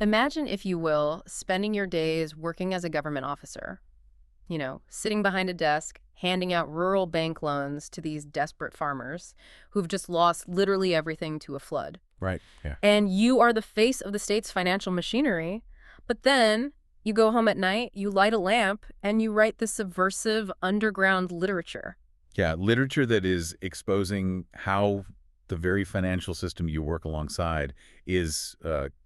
Imagine, if you will, spending your days working as a government officer, sitting behind a desk, handing out rural bank loans to these desperate farmers who've just lost literally everything to a flood. Right. Yeah. And you are the face of the state's financial machinery, but then you go home at night, you light a lamp, and you write this subversive underground literature. Yeah. Literature that is exposing how the very financial system you work alongside is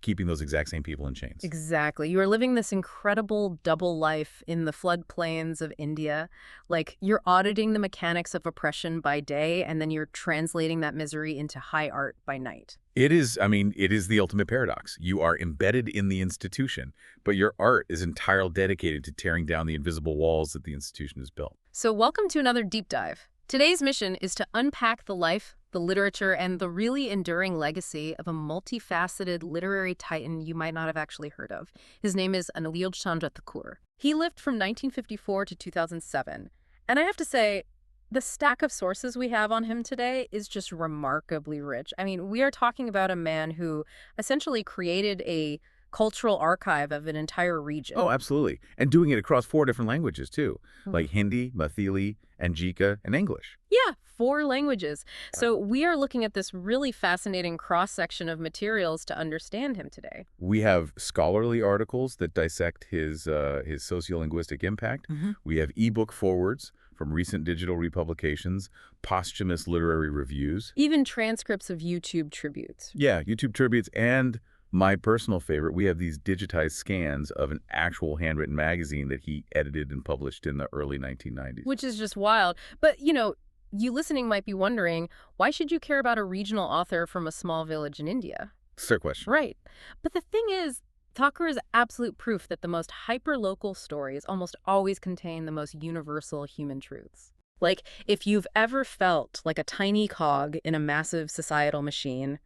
keeping those exact same people in chains. Exactly. You are living this incredible double life in the floodplains of India. Like, you're auditing the mechanics of oppression by day, and then you're translating that misery into high art by night. It is, it is the ultimate paradox. You are embedded in the institution, but your art is entirely dedicated to tearing down the invisible walls that the institution has built. So welcome to another deep dive. Today's mission is to unpack the life, the literature, and the really enduring legacy of a multifaceted literary titan you might not have actually heard of. His name is Anilchandra Thakur. He lived from 1954 to 2007. And I have to say, the stack of sources we have on him today is just remarkably rich. I mean, we are talking about a man who essentially created a cultural archive of an entire region. Oh, absolutely. And doing it across 4 different languages, too, like Hindi, Maithili, Angika, and English. Yeah, 4 languages. So we are looking at this really fascinating cross-section of materials to understand him today. We have scholarly articles that dissect his sociolinguistic impact. We have ebook forwards from recent digital republications, posthumous literary reviews. Even transcripts of YouTube tributes. Yeah, YouTube tributes, and my personal favorite, we have these digitized scans of an actual handwritten magazine that he edited and published in the early 1990s. Which is just wild. But, you listening might be wondering, why should you care about a regional author from a small village in India? Fair question. Right. But the thing is, Thakur is absolute proof that the most hyper-local stories almost always contain the most universal human truths. Like, if you've ever felt like a tiny cog in a massive societal machine,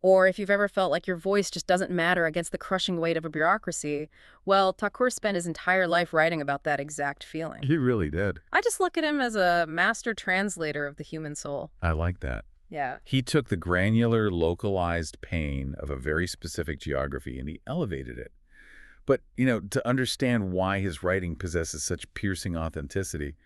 or if you've ever felt like your voice just doesn't matter against the crushing weight of a bureaucracy, well, Thakur spent his entire life writing about that exact feeling. He really did. I just look at him as a master translator of the human soul. I like that. Yeah. He took the granular, localized pain of a very specific geography and he elevated it. But, to understand why his writing possesses such piercing authenticity,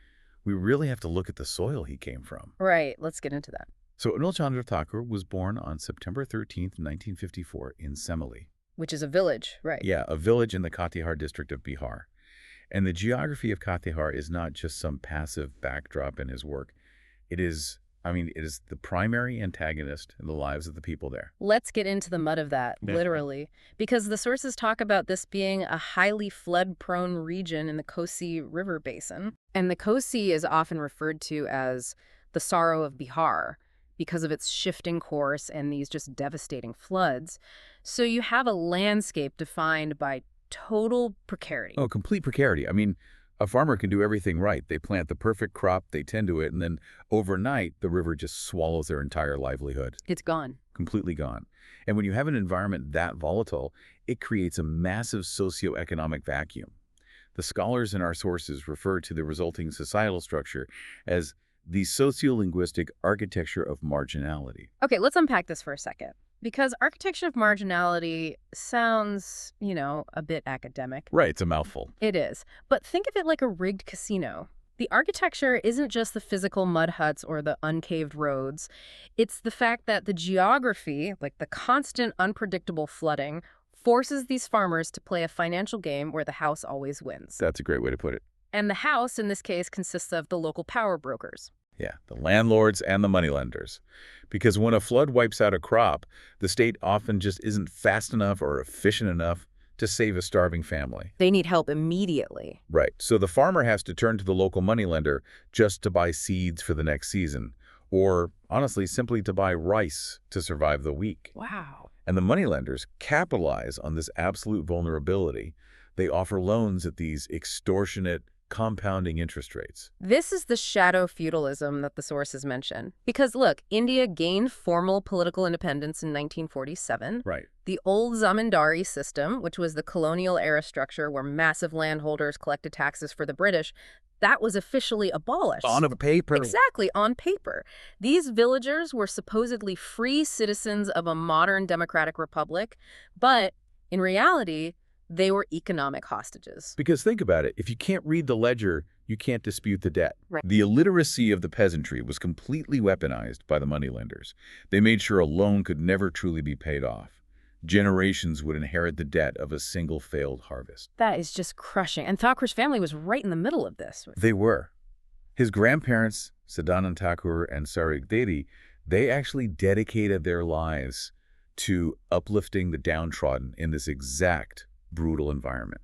we really have to look at the soil he came from. Right. Let's get into that. So Anilchandra Thakur was born on September 13th, 1954 in Semeli. Which is a village, right? Yeah, a village in the Katihar district of Bihar. And the geography of Katihar is not just some passive backdrop in his work. It is the primary antagonist in the lives of the people there. Let's get into the mud of that, Yeah. literally. Because the sources talk about this being a highly flood-prone region in the Kosi River Basin. And the Kosi is often referred to as the sorrow of Bihar, because of its shifting course and these just devastating floods. So you have a landscape defined by total precarity. Oh, complete precarity. A farmer can do everything right. They plant the perfect crop, they tend to it, and then overnight, the river just swallows their entire livelihood. It's gone. Completely gone. And when you have an environment that volatile, it creates a massive socioeconomic vacuum. The scholars in our sources refer to the resulting societal structure as the sociolinguistic architecture of marginality. Okay, let's unpack this for a second. Because architecture of marginality sounds, a bit academic. Right, it's a mouthful. It is. But think of it like a rigged casino. The architecture isn't just the physical mud huts or the uncaved roads. It's the fact that the geography, like the constant unpredictable flooding, forces these farmers to play a financial game where the house always wins. That's a great way to put it. And the house, in this case, consists of the local power brokers. Yeah, the landlords and the moneylenders. Because when a flood wipes out a crop, the state often just isn't fast enough or efficient enough to save a starving family. They need help immediately. Right. So the farmer has to turn to the local moneylender just to buy seeds for the next season, or honestly, simply to buy rice to survive the week. Wow. And the moneylenders capitalize on this absolute vulnerability. They offer loans at these extortionate, compounding interest rates. This is the shadow feudalism that the sources mention. Because look, India gained formal political independence in 1947. Right. The old zamindari system, which was the colonial era structure where massive landholders collected taxes for the British, that was officially abolished. On a paper. Exactly, on paper. These villagers were supposedly free citizens of a modern democratic republic, but In reality, they were economic hostages. Because think about it, if you can't read the ledger, you can't dispute the debt. Right. The illiteracy of the peasantry was completely weaponized by the moneylenders. They made sure a loan could never truly be paid off. Generations would inherit the debt of a single failed harvest. That is just crushing. And Thakur's family was right in the middle of this. They were. His grandparents, Sadanand Thakur and Sarig Dedi, they actually dedicated their lives to uplifting the downtrodden in this exact brutal environment.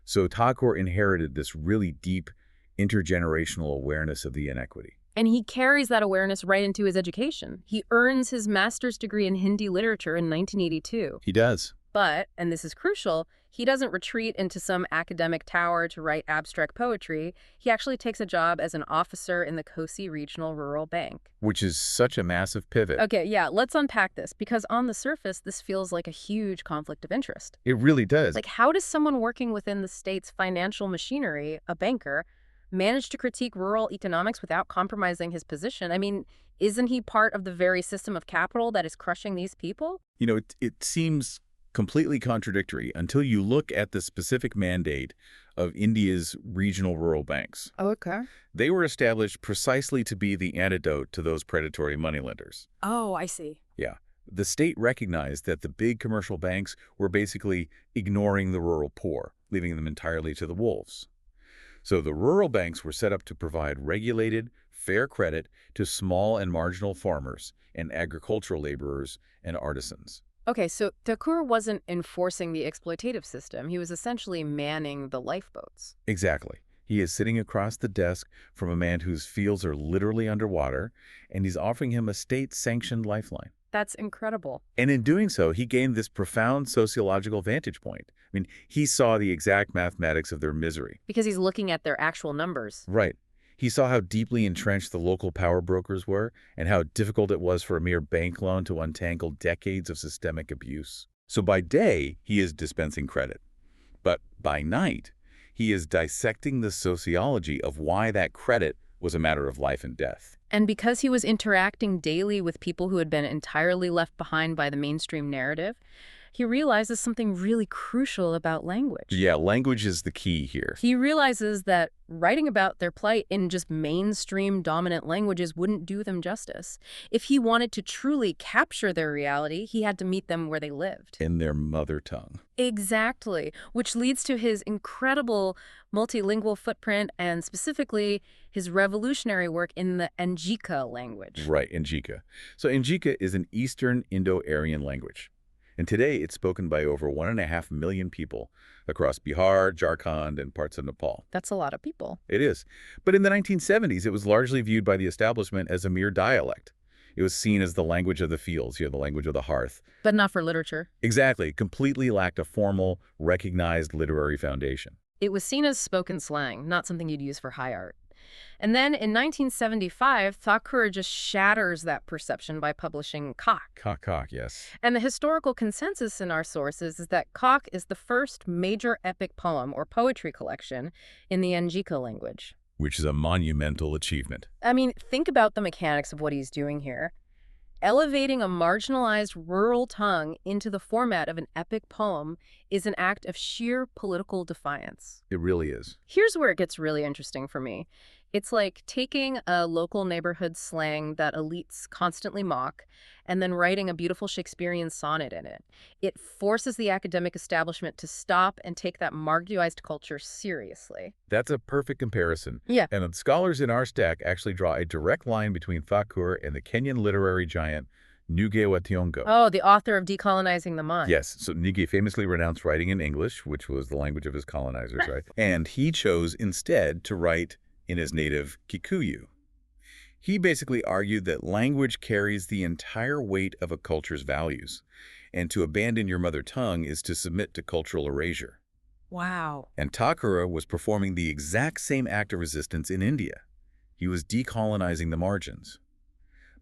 So Thakur inherited this really deep intergenerational awareness of the inequity. And he carries that awareness right into his education. He earns his master's degree in Hindi literature in 1982. He does. But, and this is crucial, he doesn't retreat into some academic tower to write abstract poetry. He actually takes a job as an officer in the Kosi Regional Rural Bank. Which is such a massive pivot. Okay, yeah, let's unpack this, because on the surface, this feels like a huge conflict of interest. It really does. Like, how does someone working within the state's financial machinery, a banker, manage to critique rural economics without compromising his position? I mean, isn't he part of the very system of capital that is crushing these people? You know, it seems completely contradictory until you look at the specific mandate of India's regional rural banks. Oh, okay. They were established precisely to be the antidote to those predatory moneylenders. Oh, I see. Yeah. The state recognized that the big commercial banks were basically ignoring the rural poor, leaving them entirely to the wolves. So the rural banks were set up to provide regulated, fair credit to small and marginal farmers and agricultural laborers and artisans. Okay, so Thakur wasn't enforcing the exploitative system. He was essentially manning the lifeboats. Exactly. He is sitting across the desk from a man whose fields are literally underwater, and he's offering him a state-sanctioned lifeline. That's incredible. And in doing so, he gained this profound sociological vantage point. I mean, he saw the exact mathematics of their misery. Because he's looking at their actual numbers. Right. He saw how deeply entrenched the local power brokers were and how difficult it was for a mere bank loan to untangle decades of systemic abuse. So by day, he is dispensing credit. But by night, he is dissecting the sociology of why that credit was a matter of life and death. And because he was interacting daily with people who had been entirely left behind by the mainstream narrative, he realizes something really crucial about language. Yeah, language is the key here. He realizes that writing about their plight in just mainstream dominant languages wouldn't do them justice. If he wanted to truly capture their reality, he had to meet them where they lived. In their mother tongue. Exactly, which leads to his incredible multilingual footprint and specifically his revolutionary work in the Angika language. Right, Angika. So Angika is an Eastern Indo-Aryan language. And today it's spoken by over 1.5 million people across Bihar, Jharkhand, and parts of Nepal. That's a lot of people. It is. But in the 1970s, it was largely viewed by the establishment as a mere dialect. It was seen as the language of the fields, the language of the hearth. But not for literature. Exactly. Completely lacked a formal, recognized literary foundation. It was seen as spoken slang, not something you'd use for high art. And then in 1975, Thakur just shatters that perception by publishing Kak. Kak, yes. And the historical consensus in our sources is that Kak is the first major epic poem or poetry collection in the Angika language. Which is a monumental achievement. I mean, think about the mechanics of what he's doing here. Elevating a marginalized rural tongue into the format of an epic poem is an act of sheer political defiance. It really is. Here's where it gets really interesting for me. It's like taking a local neighborhood slang that elites constantly mock and then writing a beautiful Shakespearean sonnet in it. It forces the academic establishment to stop and take that marginalized culture seriously. That's a perfect comparison. Yeah. And the scholars in our stack actually draw a direct line between Thakur and the Kenyan literary giant Ngugi wa Thiong'o. Oh, the author of Decolonizing the Mind. Yes, so Ngugi famously renounced writing in English, which was the language of his colonizers, right? And he chose instead to write in his native Kikuyu. He basically argued that language carries the entire weight of a culture's values, and to abandon your mother tongue is to submit to cultural erasure. Wow. And Thakur was performing the exact same act of resistance in India. He was decolonizing the margins.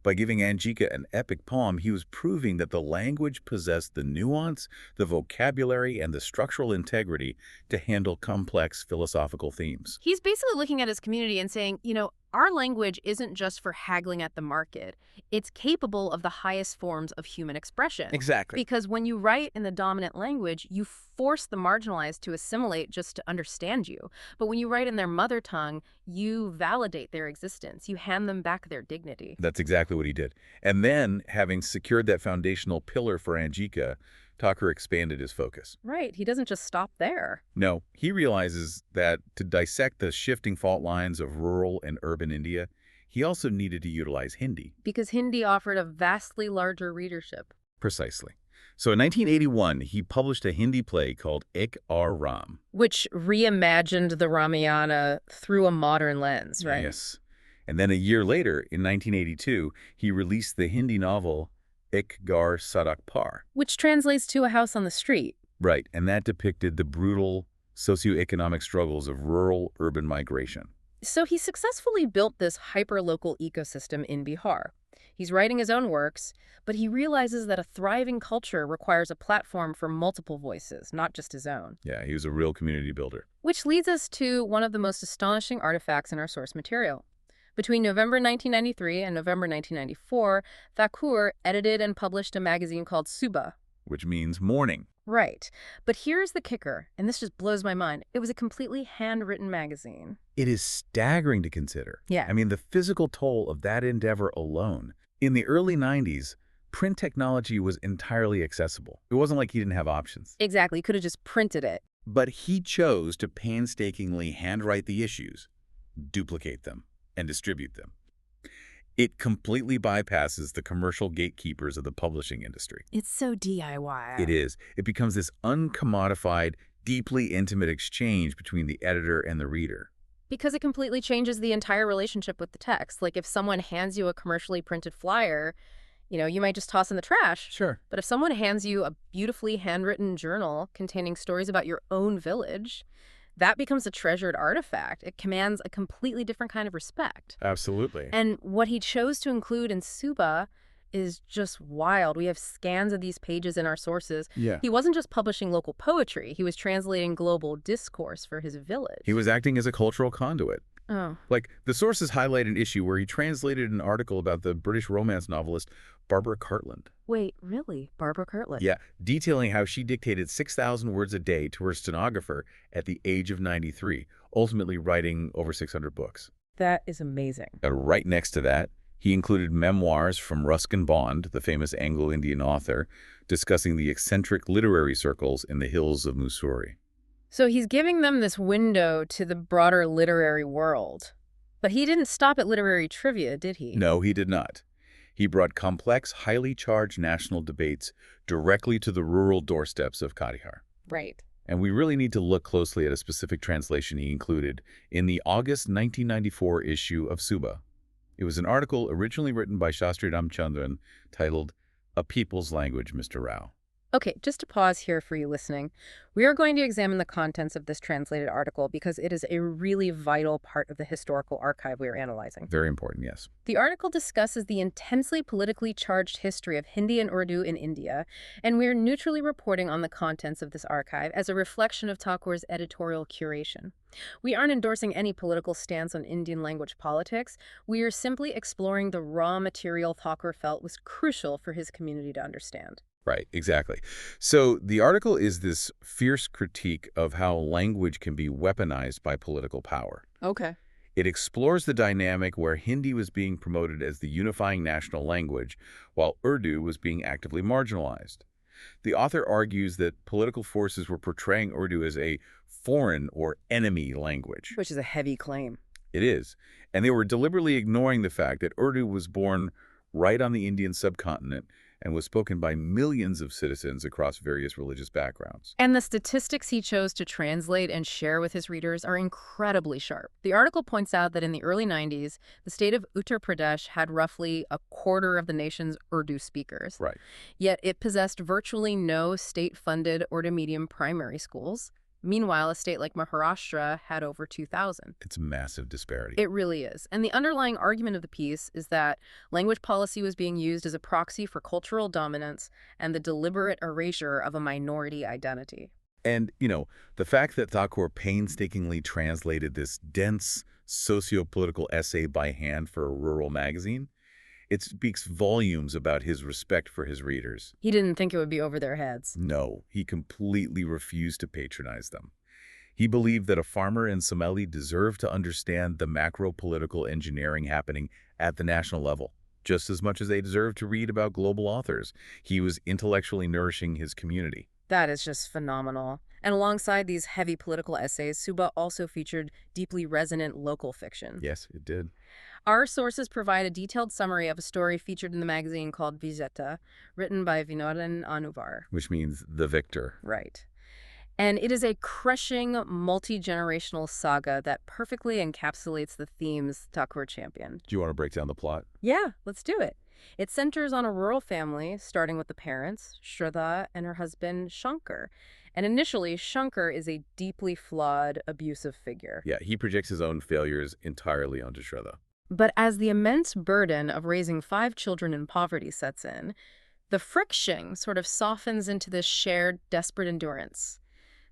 By giving Angika an epic poem, he was proving that the language possessed the nuance, the vocabulary, and the structural integrity to handle complex philosophical themes. He's basically looking at his community and saying, our language isn't just for haggling at the market. It's capable of the highest forms of human expression. Exactly. Because when you write in the dominant language, you force the marginalized to assimilate just to understand you. But when you write in their mother tongue, you validate their existence. You hand them back their dignity. That's exactly what he did. And then, having secured that foundational pillar for Angika, Thakur expanded his focus. Right. He doesn't just stop there. No, he realizes that to dissect the shifting fault lines of rural and urban India, he also needed to utilize Hindi. Because Hindi offered a vastly larger readership. Precisely. So in 1981, he published a Hindi play called Ek Aur Ram. Which reimagined the Ramayana through a modern lens, right? Yes. And then a year later, in 1982, he released the Hindi novel Ek Ghar Sadak Par. Which translates to a house on the street. Right, and that depicted the brutal socioeconomic struggles of rural-urban migration. So he successfully built this hyper-local ecosystem in Bihar. He's writing his own works, but he realizes that a thriving culture requires a platform for multiple voices, not just his own. Yeah, he was a real community builder. Which leads us to one of the most astonishing artifacts in our source material. Between November 1993 and November 1994, Thakur edited and published a magazine called Suba. Which means morning. Right. But here's the kicker, and this just blows my mind. It was a completely handwritten magazine. It is staggering to consider. Yeah. I mean, the physical toll of that endeavor alone. In the early 90s, print technology was entirely accessible. It wasn't like he didn't have options. Exactly. He could have just printed it. But he chose to painstakingly handwrite the issues, duplicate them, and distribute them. It completely bypasses the commercial gatekeepers of the publishing industry. It's so DIY. It is. It becomes this uncommodified, deeply intimate exchange between the editor and the reader. Because it completely changes the entire relationship with the text. Like if someone hands you a commercially printed flyer, you might just toss in the trash. Sure. But if someone hands you a beautifully handwritten journal containing stories about your own village, that becomes a treasured artifact. It commands a completely different kind of respect. Absolutely. And what he chose to include in Suba is just wild. We have scans of these pages in our sources. Yeah. He wasn't just publishing local poetry. He was translating global discourse for his village. He was acting as a cultural conduit. Oh. Like, the sources highlight an issue where he translated an article about the British romance novelist Barbara Cartland. Wait, really? Barbara Cartland? Yeah, detailing how she dictated 6,000 words a day to her stenographer at the age of 93, ultimately writing over 600 books. That is amazing. Right next to that, he included memoirs from Ruskin Bond, the famous Anglo-Indian author, discussing the eccentric literary circles in the hills of Mussoorie. So he's giving them this window to the broader literary world. But he didn't stop at literary trivia, did he? No, he did not. He brought complex, highly charged national debates directly to the rural doorsteps of Katihar. Right. And we really need to look closely at a specific translation he included in the August 1994 issue of Suba. It was an article originally written by Shastri Ramchandran titled, A People's Language, Mr. Rao. Okay, just to pause here for you listening, we are going to examine the contents of this translated article because it is a really vital part of the historical archive we are analyzing. Very important, yes. The article discusses the intensely politically charged history of Hindi and Urdu in India, and we are neutrally reporting on the contents of this archive as a reflection of Thakur's editorial curation. We aren't endorsing any political stance on Indian language politics. We are simply exploring the raw material Thakur felt was crucial for his community to understand. Right, exactly. So the article is this fierce critique of how language can be weaponized by political power. Okay. It explores the dynamic where Hindi was being promoted as the unifying national language, while Urdu was being actively marginalized. The author argues that political forces were portraying Urdu as a foreign or enemy language. Which is a heavy claim. It is. And they were deliberately ignoring the fact that Urdu was born right on the Indian subcontinent and was spoken by millions of citizens across various religious backgrounds. And the statistics he chose to translate and share with his readers are incredibly sharp. The article points out that in the early 90s, the state of Uttar Pradesh had roughly a quarter of the nation's Urdu speakers. Right. Yet it possessed virtually no state-funded Urdu medium primary schools. Meanwhile, a state like Maharashtra had over 2,000. It's a massive disparity. It really is. And the underlying argument of the piece is that language policy was being used as a proxy for cultural dominance and the deliberate erasure of a minority identity. And, the fact that Thakur painstakingly translated this dense, socio-political essay by hand for a rural magazine, it speaks volumes about his respect for his readers. He didn't think it would be over their heads. No, he completely refused to patronize them. He believed that a farmer in Somali deserved to understand the macro-political engineering happening at the national level, just as much as they deserved to read about global authors. He was intellectually nourishing his community. That is just phenomenal. And alongside these heavy political essays, Suba also featured deeply resonant local fiction. Yes, it did. Our sources provide a detailed summary of a story featured in the magazine called Vizeta, written by Vinodan Anuvar. Which means the victor. Right. And it is a crushing, multi-generational saga that perfectly encapsulates the themes Thakur championed. Do you want to break down the plot? Yeah, let's do it. It centers on a rural family, starting with the parents, Shraddha and her husband, Shankar. And initially, Shankar is a deeply flawed, abusive figure. Yeah, he projects his own failures entirely onto Shraddha. But as the immense burden of raising 5 children in poverty sets in, the friction sort of softens into this shared, desperate endurance.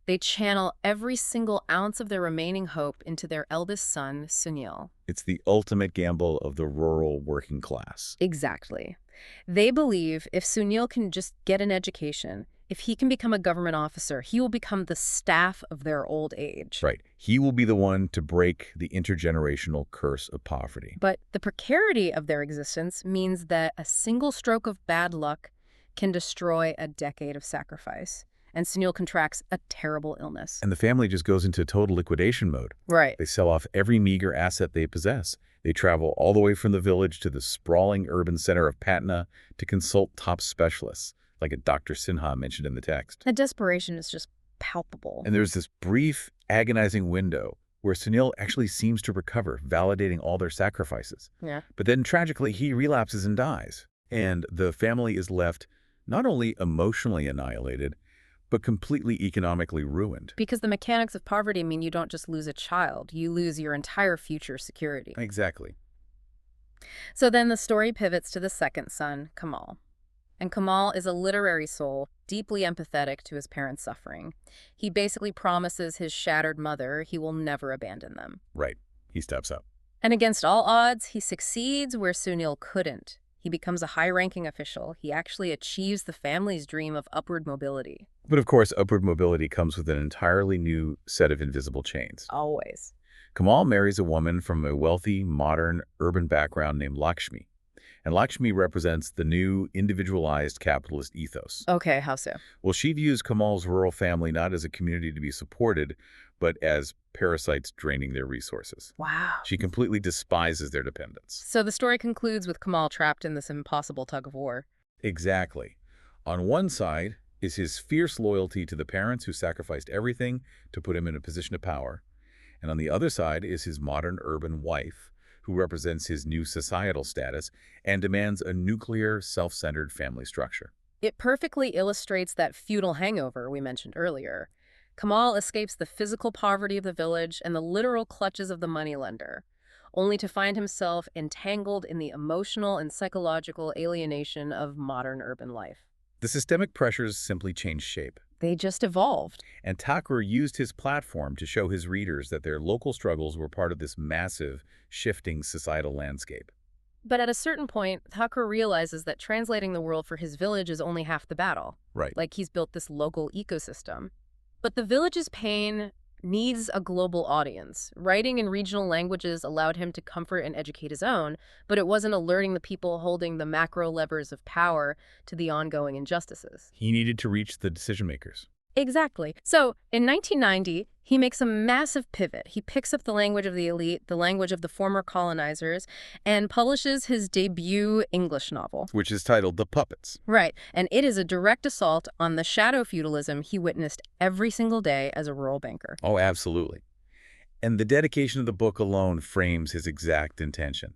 They channel every single ounce of their remaining hope into their eldest son, Sunil. It's the ultimate gamble of the rural working class. Exactly. They believe if Sunil can just get an education, if he can become a government officer, he will become the staff of their old age. Right. He will be the one to break the intergenerational curse of poverty. But the precarity of their existence means that a single stroke of bad luck can destroy a decade of sacrifice. And Sunil contracts a terrible illness. And the family just goes into total liquidation mode. Right. They sell off every meager asset they possess. They travel all the way from the village to the sprawling urban center of Patna to consult top specialists, like a Dr. Sinha mentioned in the text. The desperation is just palpable. And there's this brief, agonizing window where Sunil actually seems to recover, validating all their sacrifices. Yeah. But then, tragically, he relapses and dies. And the family is left not only emotionally annihilated, but completely economically ruined. Because the mechanics of poverty mean you don't just lose a child, you lose your entire future security. Exactly. So then the story pivots to the second son, Kamal. And Kamal is a literary soul, deeply empathetic to his parents' suffering. He basically promises his shattered mother he will never abandon them. Right. He steps up. And against all odds, he succeeds where Sunil couldn't. He becomes a high-ranking official. He actually achieves the family's dream of upward mobility. But of course, upward mobility comes with an entirely new set of invisible chains. Always. Kamal marries a woman from a wealthy, modern, urban background named Lakshmi. And Lakshmi represents the new, individualized capitalist ethos. Okay, how so? Well, she views Kamal's rural family not as a community to be supported, but as parasites draining their resources. Wow. She completely despises their dependence. So the story concludes with Kamal trapped in this impossible tug of war. Exactly. On one side is his fierce loyalty to the parents who sacrificed everything to put him in a position of power. And on the other side is his modern urban wife, who represents his new societal status and demands a nuclear, self-centered family structure. It perfectly illustrates that feudal hangover we mentioned earlier. Kamal escapes the physical poverty of the village and the literal clutches of the moneylender, only to find himself entangled in the emotional and psychological alienation of modern urban life. The systemic pressures simply changed shape. They just evolved. And Thakur used his platform to show his readers that their local struggles were part of this massive, shifting societal landscape. But at a certain point, Thakur realizes that translating the world for his village is only half the battle. Right. Like he's built this local ecosystem. But the village's pain needs a global audience. Writing in regional languages allowed him to comfort and educate his own, but it wasn't alerting the people holding the macro levers of power to the ongoing injustices. He needed to reach the decision makers. Exactly. So, in 1990, he makes a massive pivot. He picks up the language of the elite, the language of the former colonizers, and publishes his debut English novel. Which is titled The Puppets. Right, and it is a direct assault on the shadow feudalism he witnessed every single day as a rural banker. Oh, absolutely. And the dedication of the book alone frames his exact intention.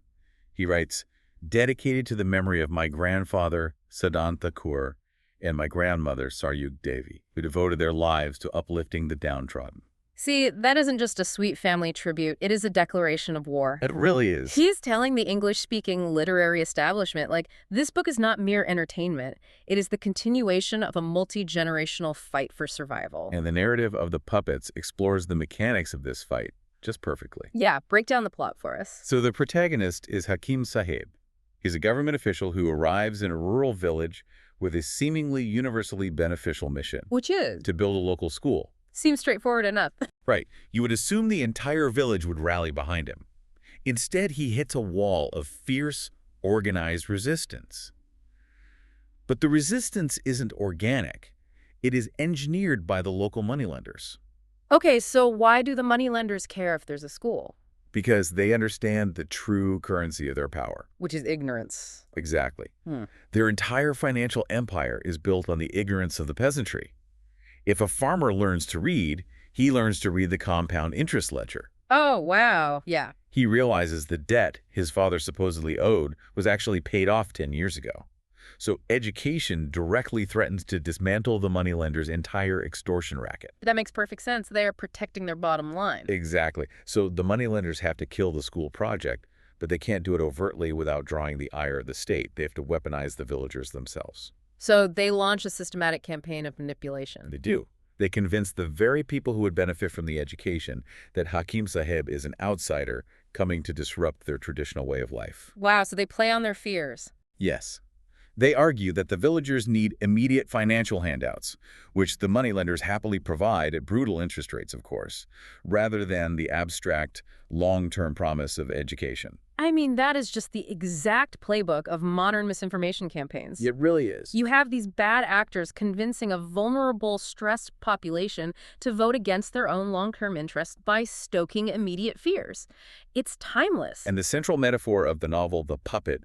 He writes, "Dedicated to the memory of my grandfather, Siddhant Thakur, and my grandmother, Saryug Devi, who devoted their lives to uplifting the downtrodden." See, that isn't just a sweet family tribute, it is a declaration of war. It really is. He's telling the English-speaking literary establishment, like, this book is not mere entertainment. It is the continuation of a multi-generational fight for survival. And the narrative of The Puppets explores the mechanics of this fight, just perfectly. Yeah, break down the plot for us. So the protagonist is Hakim Sahib. He's a government official who arrives in a rural village with a seemingly universally beneficial mission Which is? to build a local school. Seems straightforward enough. Right. You would assume the entire village would rally behind him. Instead, he hits a wall of fierce, organized resistance. But the resistance isn't organic. It is engineered by the local moneylenders Okay, so why do the moneylenders care if there's a school? because they understand the true currency of their power. Which is ignorance. Exactly. Hmm. Their entire financial empire is built on the ignorance of the peasantry. If a farmer learns to read, he learns to read the compound interest ledger. Oh, wow. Yeah. He realizes the debt his father supposedly owed was actually paid off 10 years ago. So education directly threatens to dismantle the moneylender's entire extortion racket. That makes perfect sense. They are protecting their bottom line. Exactly. So the moneylenders have to kill the school project, but they can't do it overtly without drawing the ire of the state. They have to weaponize the villagers themselves. So they launch a systematic campaign of manipulation. They do. They convince the very people who would benefit from the education that Hakim Sahib is an outsider coming to disrupt their traditional way of life. Wow, so they play on their fears. Yes. They argue that the villagers need immediate financial handouts, which the moneylenders happily provide at brutal interest rates, of course, rather than the abstract, long-term promise of education. I mean, that is just the exact playbook of modern misinformation campaigns. It really is. You have these bad actors convincing a vulnerable, stressed population to vote against their own long-term interests by stoking immediate fears. It's timeless. And the central metaphor of the novel, The Puppet,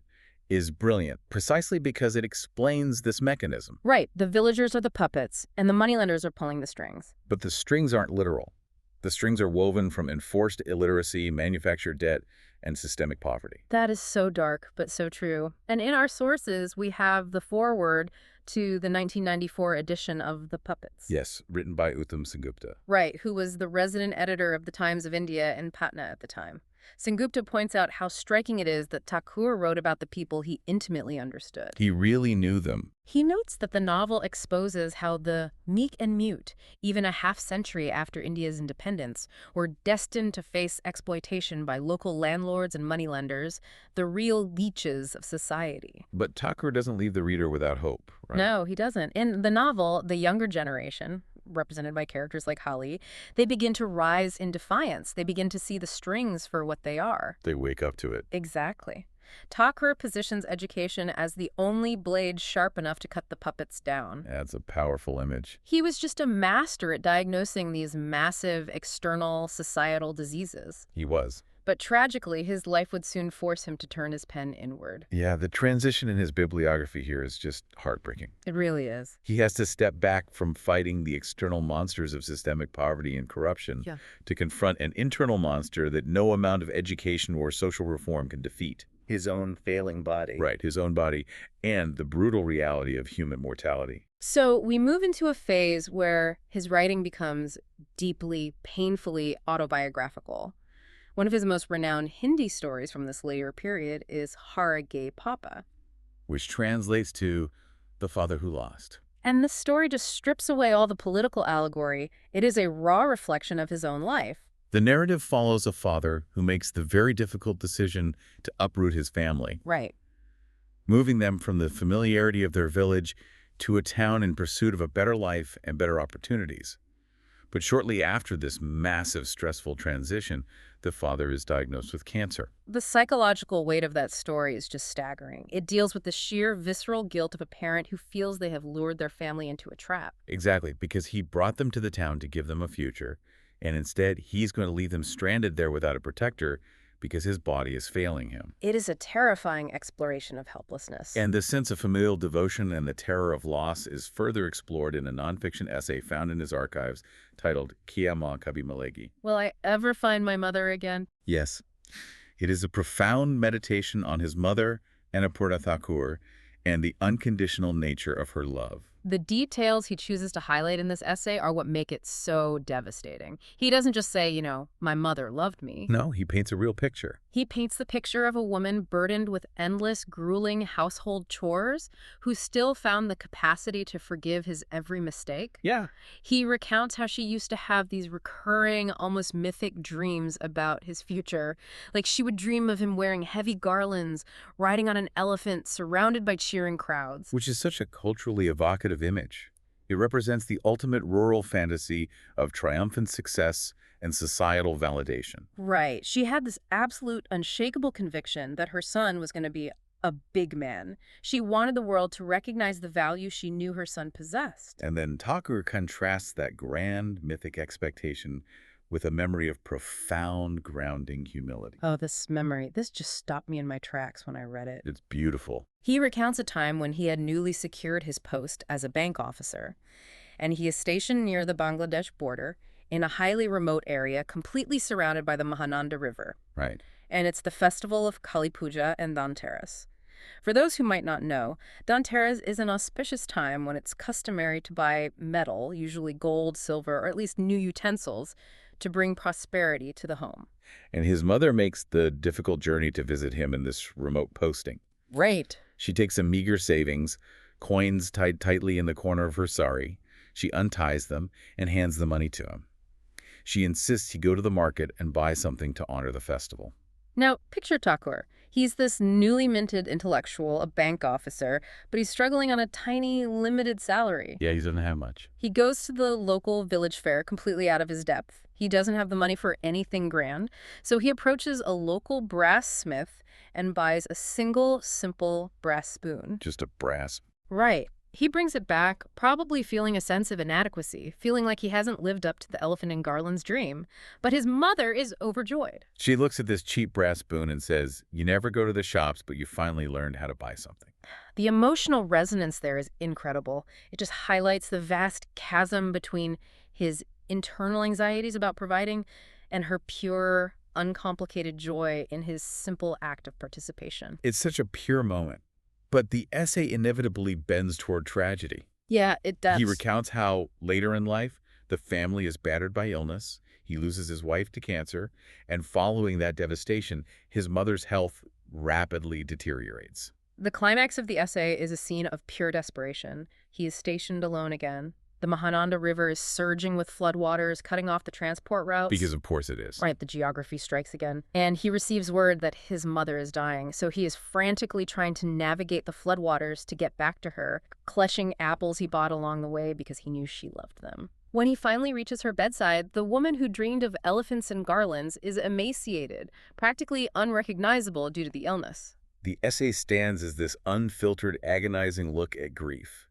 is brilliant, precisely because it explains this mechanism. Right, the villagers are the puppets, and the moneylenders are pulling the strings. But the strings aren't literal. The strings are woven from enforced illiteracy, manufactured debt, and systemic poverty. That is so dark, but so true. And in our sources, we have the foreword to the 1994 edition of The Puppets. Yes, written by Uttam Sengupta. Right, who was the resident editor of the Times of India in Patna at the time. Sengupta points out how striking it is that Thakur wrote about the people he intimately understood. He really knew them. He notes that the novel exposes how the meek and mute, even a half-century after India's independence, were destined to face exploitation by local landlords and moneylenders, the real leeches of society. But Thakur doesn't leave the reader without hope, right? No, he doesn't. In the novel, the younger generation, represented by characters like Holly, they begin to rise in defiance. They begin to see the strings for what they are. They wake up to it. Exactly. Thakur positions education as the only blade sharp enough to cut the puppets down. That's a powerful image. He was just a master at diagnosing these massive external societal diseases. He was. But tragically, his life would soon force him to turn his pen inward. Yeah, the transition in his bibliography here is just heartbreaking. It really is. He has to step back from fighting the external monsters of systemic poverty and corruption to confront an internal monster that no amount of education or social reform can defeat. His own failing body. Right, his own body and the brutal reality of human mortality. So we move into a phase where his writing becomes deeply, painfully autobiographical. One of his most renowned Hindi stories from this later period is Har Gay Papa, which translates to The Father Who Lost. And this story just strips away all the political allegory. It is a raw reflection of his own life. The narrative follows a father who makes the very difficult decision to uproot his family. Right. Moving them from the familiarity of their village to a town in pursuit of a better life and better opportunities. But shortly after this massive, stressful transition, the father is diagnosed with cancer. The psychological weight of that story is just staggering. It deals with the sheer visceral guilt of a parent who feels they have lured their family into a trap. Exactly, because he brought them to the town to give them a future, and instead he's going to leave them stranded there without a protector because his body is failing him. It is a terrifying exploration of helplessness. And the sense of familial devotion and the terror of loss is further explored in a nonfiction essay found in his archives titled Kya Maa Kabhi Milegi. Will I ever find my mother again? Yes. It is a profound meditation on his mother, Annapurna Thakur, and the unconditional nature of her love. The details he chooses to highlight in this essay are what make it so devastating. He doesn't just say, my mother loved me. No, he paints a real picture. He paints the picture of a woman burdened with endless, grueling household chores who still found the capacity to forgive his every mistake. Yeah. He recounts how she used to have these recurring, almost mythic dreams about his future. Like she would dream of him wearing heavy garlands, riding on an elephant, surrounded by cheering crowds. Which is such a culturally evocative image. It represents the ultimate rural fantasy of triumphant success and societal validation. Right. She had this absolute, unshakable conviction that her son was going to be a big man. She wanted the world to recognize the value she knew her son possessed. And then Thakur contrasts that grand mythic expectation with a memory of profound grounding humility. Oh, this memory. This just stopped me in my tracks when I read it. It's beautiful. He recounts a time when he had newly secured his post as a bank officer, and he is stationed near the Bangladesh border in a highly remote area completely surrounded by the Mahananda River. Right. And it's the festival of Kali Puja and Dhanteras. For those who might not know, Dhanteras is an auspicious time when it's customary to buy metal, usually gold, silver, or at least new utensils, to bring prosperity to the home. And his mother makes the difficult journey to visit him in this remote posting. Right. She takes some meager savings, coins tied tightly in the corner of her sari. She unties them and hands the money to him. She insists he go to the market and buy something to honor the festival. Now, picture Thakur. He's this newly minted intellectual, a bank officer, but he's struggling on a tiny, limited salary. Yeah, he doesn't have much. He goes to the local village fair completely out of his depth. He doesn't have the money for anything grand, so he approaches a local brass smith and buys a single, simple brass spoon. Just a brass. Right. He brings it back, probably feeling a sense of inadequacy, feeling like he hasn't lived up to the elephant in Garland's dream. But his mother is overjoyed. She looks at this cheap brass spoon and says, "You never go to the shops, but you finally learned how to buy something." The emotional resonance there is incredible. It just highlights the vast chasm between his internal anxieties about providing and her pure, uncomplicated joy in his simple act of participation. It's such a pure moment. But the essay inevitably bends toward tragedy. Yeah, it does. He recounts how, later in life, the family is battered by illness, he loses his wife to cancer, and following that devastation, his mother's health rapidly deteriorates. The climax of the essay is a scene of pure desperation. He is stationed alone again. The Mahananda River is surging with floodwaters, cutting off the transport routes. Because of course it is. Right, the geography strikes again. And he receives word that his mother is dying, so he is frantically trying to navigate the floodwaters to get back to her, clutching apples he bought along the way because he knew she loved them. When he finally reaches her bedside, the woman who dreamed of elephants and garlands is emaciated, practically unrecognizable due to the illness. The essay stands as this unfiltered, agonizing look at grief.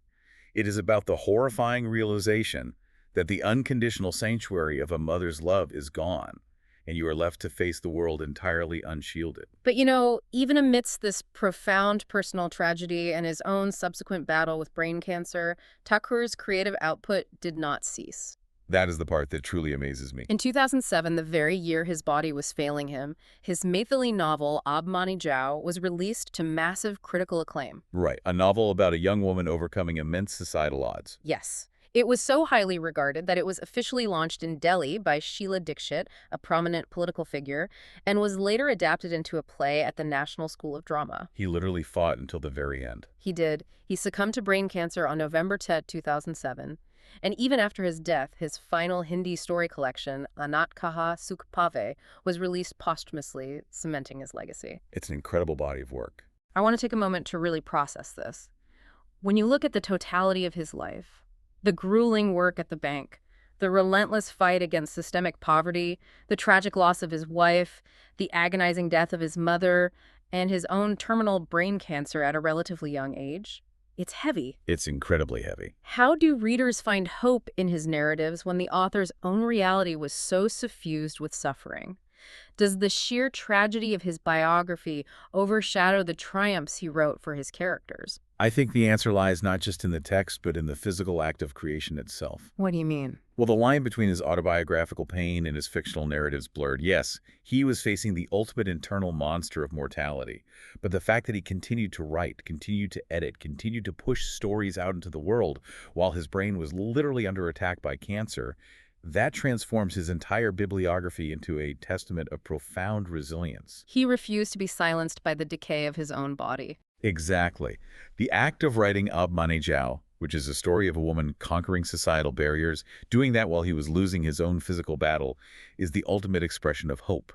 It is about the horrifying realization that the unconditional sanctuary of a mother's love is gone, and you are left to face the world entirely unshielded. But even amidst this profound personal tragedy and his own subsequent battle with brain cancer, Thakur's creative output did not cease. That is the part that truly amazes me. In 2007, the very year his body was failing him, his Maithili novel, Ab Mani Jao, was released to massive critical acclaim. Right, a novel about a young woman overcoming immense societal odds. Yes. It was so highly regarded that it was officially launched in Delhi by Sheila Dikshit, a prominent political figure, and was later adapted into a play at the National School of Drama. He literally fought until the very end. He did. He succumbed to brain cancer on November 10, 2007. And even after his death, his final Hindi story collection, Anat Kaha Sukh Pave, was released posthumously, cementing his legacy. It's an incredible body of work. I want to take a moment to really process this. When you look at the totality of his life, the grueling work at the bank, the relentless fight against systemic poverty, the tragic loss of his wife, the agonizing death of his mother, and his own terminal brain cancer at a relatively young age, it's heavy. It's incredibly heavy. How do readers find hope in his narratives when the author's own reality was so suffused with suffering? Does the sheer tragedy of his biography overshadow the triumphs he wrote for his characters? I think the answer lies not just in the text, but in the physical act of creation itself. What do you mean? Well, the line between his autobiographical pain and his fictional narratives blurred. Yes, he was facing the ultimate internal monster of mortality. But the fact that he continued to write, continued to edit, continued to push stories out into the world while his brain was literally under attack by cancer, that transforms his entire bibliography into a testament of profound resilience. He refused to be silenced by the decay of his own body. Exactly. The act of writing Ab Mane Jiao, which is a story of a woman conquering societal barriers, doing that while he was losing his own physical battle, is the ultimate expression of hope.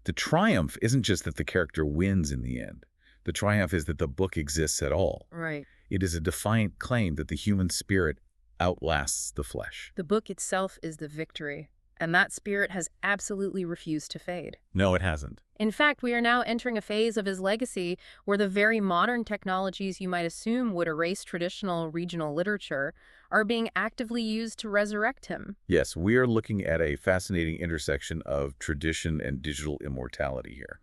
The triumph isn't just that the character wins in the end. The triumph is that the book exists at all. Right. It is a defiant claim that the human spirit outlasts the flesh. The book itself is the victory, and that spirit has absolutely refused to fade. No, it hasn't. In fact, we are now entering a phase of his legacy where the very modern technologies you might assume would erase traditional regional literature are being actively used to resurrect him. Yes, we are looking at a fascinating intersection of tradition and digital immortality here.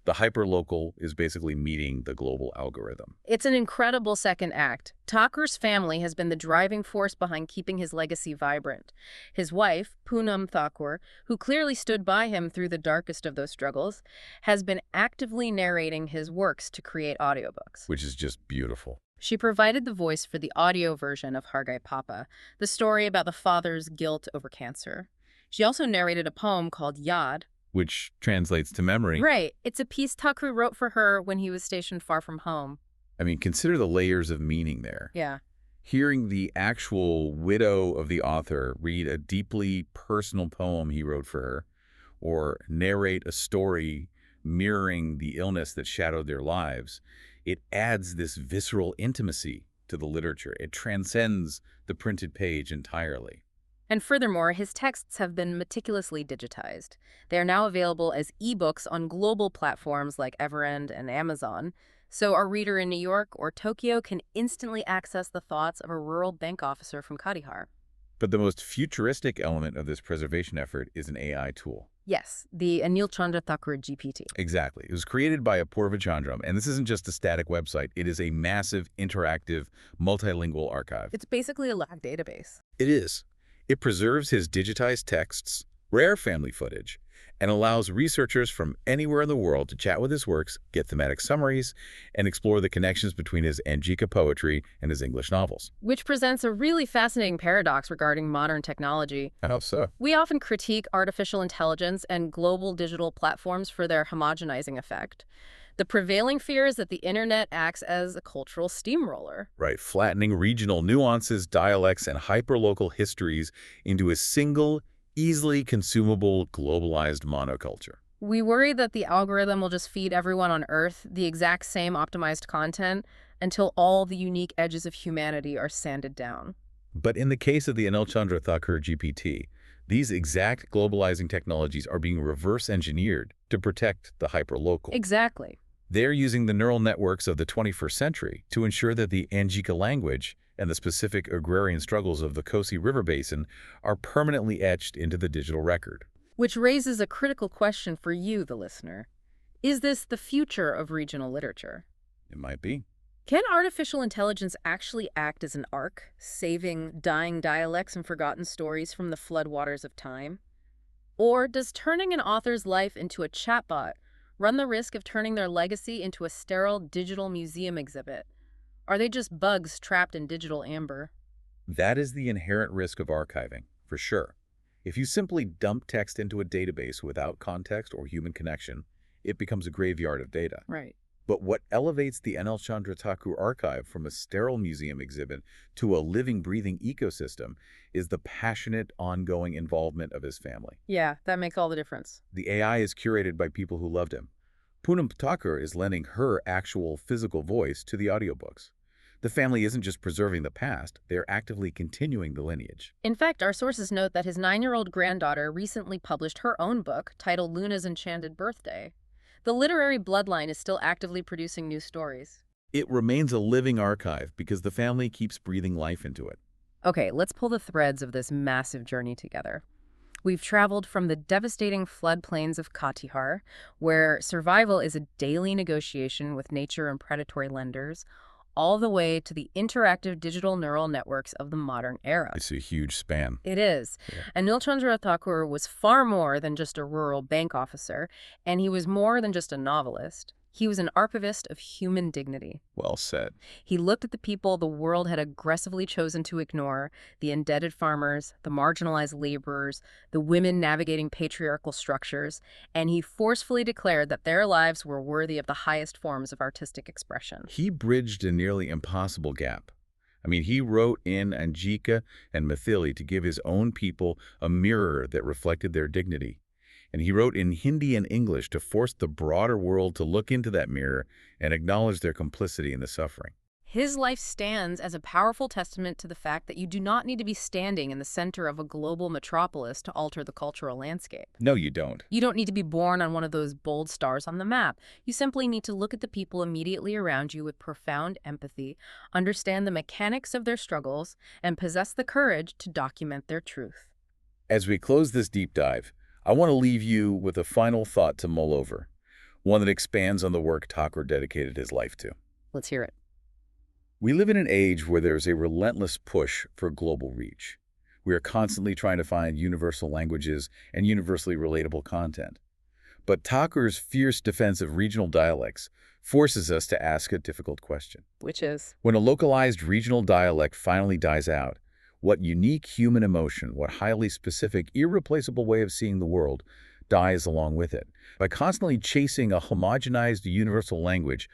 The hyperlocal is basically meeting the global algorithm. It's an incredible second act. Thakur's family has been the driving force behind keeping his legacy vibrant. His wife, Poonam Thakur, who clearly stood by him through the darkest of those struggles, has been actively narrating his works to create audiobooks. Which is just beautiful. She provided the voice for the audio version of Hargai Papa, the story about the father's guilt over cancer. She also narrated a poem called Yad, which translates to memory. Right. It's a piece Thakur wrote for her when he was stationed far from home. I mean, consider the layers of meaning there. Yeah. Hearing the actual widow of the author read a deeply personal poem he wrote for her, or narrate a story mirroring the illness that shadowed their lives, it adds this visceral intimacy to the literature. It transcends the printed page entirely. And furthermore, his texts have been meticulously digitized. They are now available as ebooks on global platforms like Everend and Amazon, so our reader in New York or Tokyo can instantly access the thoughts of a rural bank officer from Katihar. But the most futuristic element of this preservation effort is an AI tool. Yes, the Anilchandra Thakur GPT. Exactly. It was created by Apoorva Chandram, and this isn't just a static website. It is a massive, interactive, multilingual archive. It's basically a lab database. It is. It preserves his digitized texts, rare family footage, and allows researchers from anywhere in the world to chat with his works, get thematic summaries, and explore the connections between his Angika poetry and his English novels. Which presents a really fascinating paradox regarding modern technology. How so? We often critique artificial intelligence and global digital platforms for their homogenizing effect. The prevailing fear is that the internet acts as a cultural steamroller. Right, flattening regional nuances, dialects, and hyperlocal histories into a single, easily consumable, globalized monoculture. We worry that the algorithm will just feed everyone on Earth the exact same optimized content until all the unique edges of humanity are sanded down. But in the case of the Anilchandra Thakur GPT, these exact globalizing technologies are being reverse engineered to protect the hyperlocal. Exactly. They're using the neural networks of the 21st century to ensure that the Angika language and the specific agrarian struggles of the Kosi River Basin are permanently etched into the digital record. Which raises a critical question for you, the listener. Is this the future of regional literature? It might be. Can artificial intelligence actually act as an ark, saving dying dialects and forgotten stories from the floodwaters of time? Or does turning an author's life into a chatbot run the risk of turning their legacy into a sterile digital museum exhibit? Are they just bugs trapped in digital amber? That is the inherent risk of archiving, for sure. If you simply dump text into a database without context or human connection, it becomes a graveyard of data. Right. But what elevates the Anilchandra Thakur archive from a sterile museum exhibit to a living, breathing ecosystem is the passionate, ongoing involvement of his family. Yeah, that makes all the difference. The AI is curated by people who loved him. Poonam Thakur is lending her actual physical voice to the audiobooks. The family isn't just preserving the past, they're actively continuing the lineage. In fact, our sources note that his 9-year-old granddaughter recently published her own book titled Luna's Enchanted Birthday. The literary bloodline is still actively producing new stories. It remains a living archive because the family keeps breathing life into it. Okay, let's pull the threads of this massive journey together. We've traveled from the devastating floodplains of Katihar, where survival is a daily negotiation with nature and predatory lenders, all the way to the interactive digital neural networks of the modern era. It's a huge span. It is. Yeah. Anilchandra Thakur was far more than just a rural bank officer, and he was more than just a novelist. He was an archivist of human dignity. Well said. He looked at the people the world had aggressively chosen to ignore, the indebted farmers, the marginalized laborers, the women navigating patriarchal structures, and he forcefully declared that their lives were worthy of the highest forms of artistic expression. He bridged a nearly impossible gap. I mean, he wrote in Anjika and Mathili to give his own people a mirror that reflected their dignity. And he wrote in Hindi and English to force the broader world to look into that mirror and acknowledge their complicity in the suffering. His life stands as a powerful testament to the fact that you do not need to be standing in the center of a global metropolis to alter the cultural landscape. No, you don't. You don't need to be born on one of those bold stars on the map. You simply need to look at the people immediately around you with profound empathy, understand the mechanics of their struggles, and possess the courage to document their truth. As we close this deep dive, I want to leave you with a final thought to mull over, one that expands on the work Thakur dedicated his life to. Let's hear it. We live in an age where there's a relentless push for global reach. We are constantly trying to find universal languages and universally relatable content. But Thakur's fierce defense of regional dialects forces us to ask a difficult question. Which is? When a localized regional dialect finally dies out, what unique human emotion, what highly specific, irreplaceable way of seeing the world dies along with it? By constantly chasing a homogenized universal language,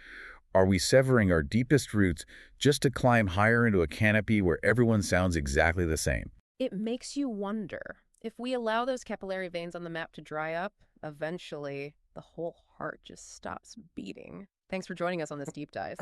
are we severing our deepest roots just to climb higher into a canopy where everyone sounds exactly the same? It makes you wonder, if we allow those capillary veins on the map to dry up, eventually the whole heart just stops beating. Thanks for joining us on this deep dive.